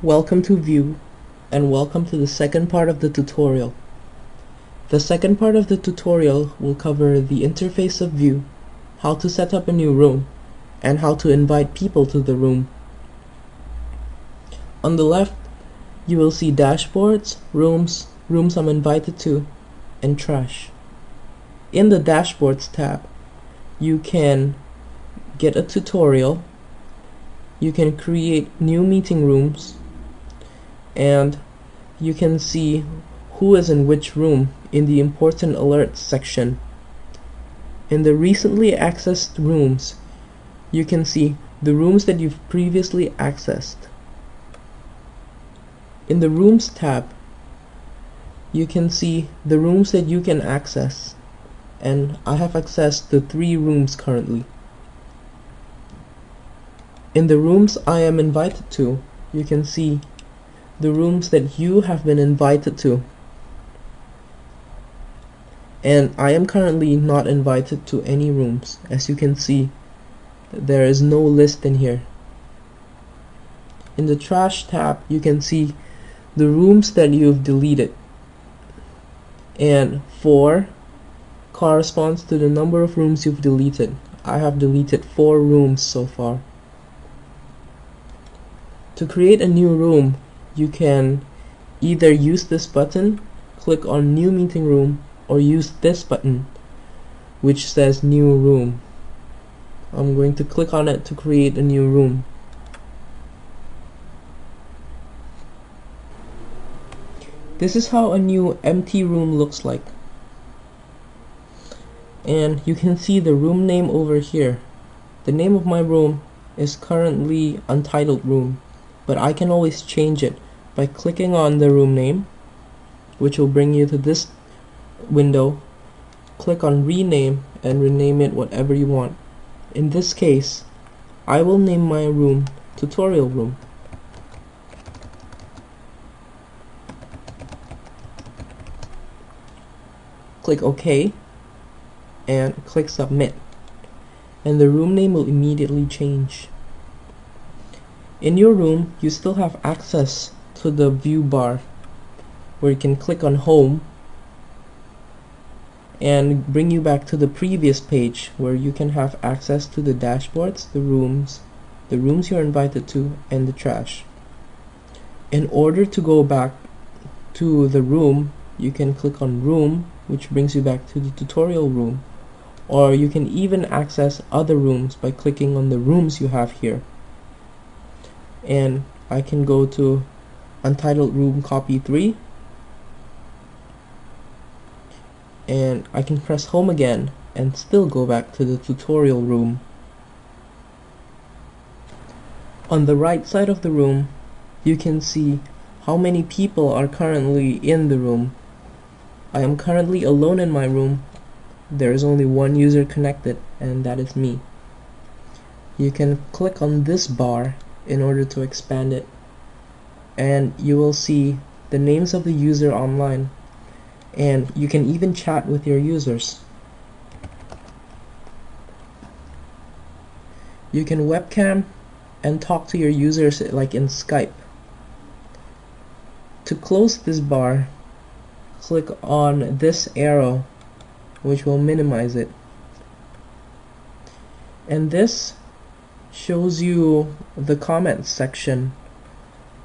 Welcome to View, and welcome to the second part of the tutorial. The second part of the tutorial will cover the interface of View, how to set up a new room, and how to invite people to the room. On the left, you will see dashboards, rooms I'm invited to, and trash. In the dashboards tab, you can get a tutorial, you can create new meeting rooms, and you can see who is in which room in the important alerts section. In the recently accessed rooms, you can see the rooms that you've previously accessed. In the Rooms tab, you can see the rooms that you can access, and I have accessed the 3 rooms currently. In the rooms I am invited to, you can see the rooms that you have been invited to, and I am currently not invited to any rooms. As you can see, there is no list in here. In the Trash tab, you can see the rooms that you've deleted, and 4 corresponds to the number of rooms you've deleted. I have deleted 4 rooms so far. To create a new room, you can either use this button, click on New Meeting Room, or use this button which says New Room. I'm going to click on it to create a new room. This is how a new empty room looks like. And you can see the room name over here. The name of my room is currently Untitled Room, but I can always change it by clicking on the room name, which will bring you to this window. Click on Rename and rename it whatever you want. In this case, I will name my room Tutorial Room. Click OK and click Submit, and the room name will immediately change. In your room, you still have access to the view bar, where you can click on Home and bring you back to the previous page, where you can have access to the dashboards, the rooms you're invited to, and the trash. In order to go back to the room, you can click on Room, which brings you back to the tutorial room, or you can even access other rooms by clicking on the rooms you have here. And I can go to Untitled Room Copy 3, and I can press Home again and still go back to the tutorial room. On the right side of the room, you can see how many people are currently in the room. I am currently alone in my room. There is only one user connected, and that is me. You can click on this bar in order to expand it, and you will see the names of the user online, and you can even chat with your users. You can webcam and talk to your users like in Skype. To close this bar, click on this arrow, which will minimize it, and this shows you the comments section,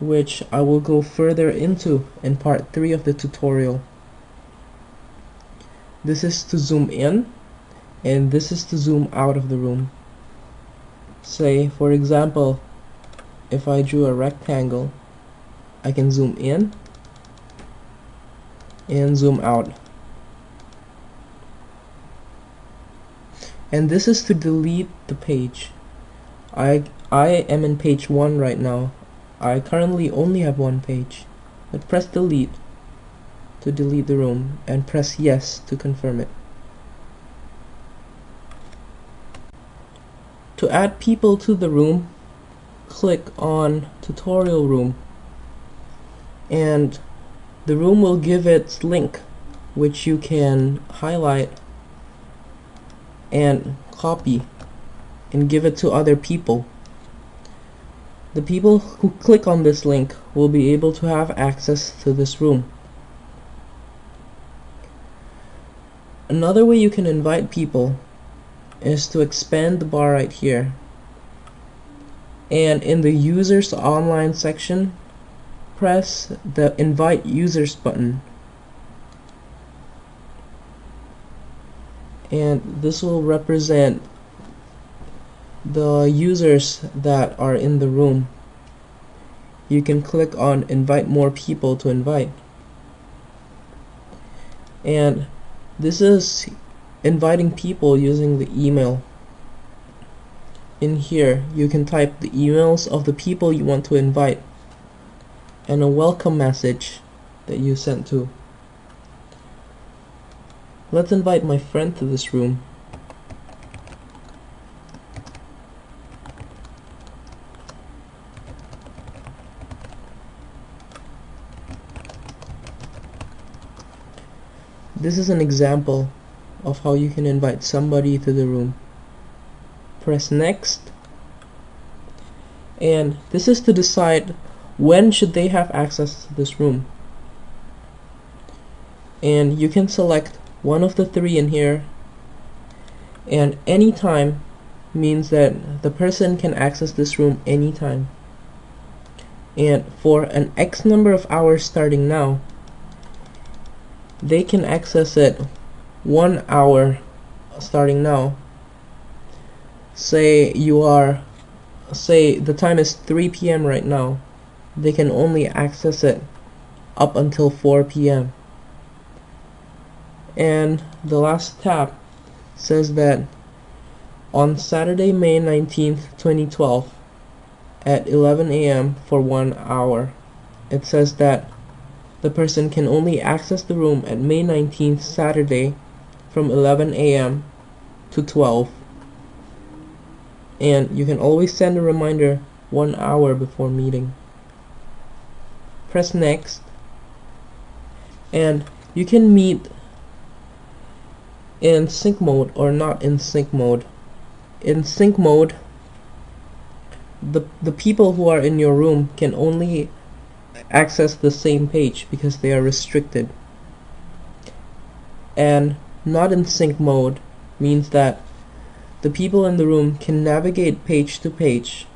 which I will go further into in part 3 of the tutorial. This is to zoom in, and this is to zoom out of the room. Say, for example, if I drew a rectangle, I can zoom in and zoom out. And this is to delete the page. I am in page 1 right now. I currently only have 1 page. But press delete to delete the room, and press yes to confirm it. To add people to the room, click on Tutorial Room, and the room will give its link, which you can highlight and copy and give it to other people. The people who click on this link will be able to have access to this room. Another way you can invite people is to expand the bar right here, and in the users online section, press the invite users button, and this will represent the users that are in the room. You can click on invite more people to invite, and this is inviting people using the email. In here you can type the emails of the people you want to invite and a welcome message that you sent to. Let's invite my friend to this room. This is an example of how you can invite somebody to the room. Press next, and this is to decide when should they have access to this room. And you can select one of the three in here, and anytime means that the person can access this room anytime. And for an X number of hours starting now, they can access it 1 hour starting now. Say the time is 3 p.m. right now, they can only access it up until 4 p.m. And the last tab says that on Saturday, May 19th, 2012 at 11 a.m. for 1 hour, it says that the person can only access the room at May 19th, Saturday, from 11 a.m. to 12. And you can always send a reminder 1 hour before meeting. Press next, and you can meet in sync mode or not in sync mode. In sync mode, the people who are in your room can only access the same page because they are restricted. And not in sync mode means that the people in the room can navigate page to page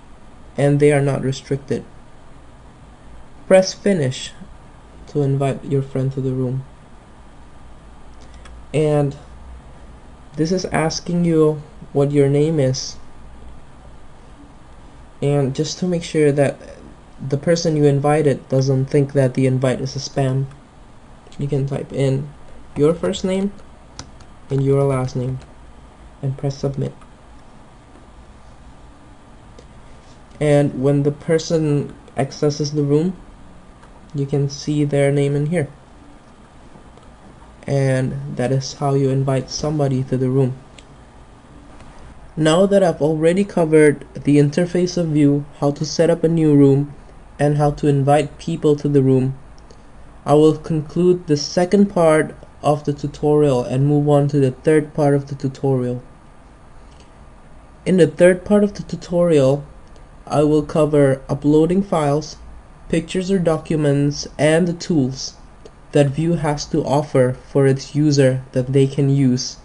and they are not restricted. Press finish to invite your friend to the room. And this is asking you what your name is. And just to make sure that the person you invited doesn't think that the invite is a spam, you can type in your first name and your last name and press submit. And when the person accesses the room, you can see their name in here. And that is how you invite somebody to the room. Now that I've already covered the interface of Vyew, how to set up a new room, and how to invite people to the room, I will conclude the second part of the tutorial and move on to the third part of the tutorial. In the third part of the tutorial, I will cover uploading files, pictures or documents, and the tools that Vyew has to offer for its user that they can use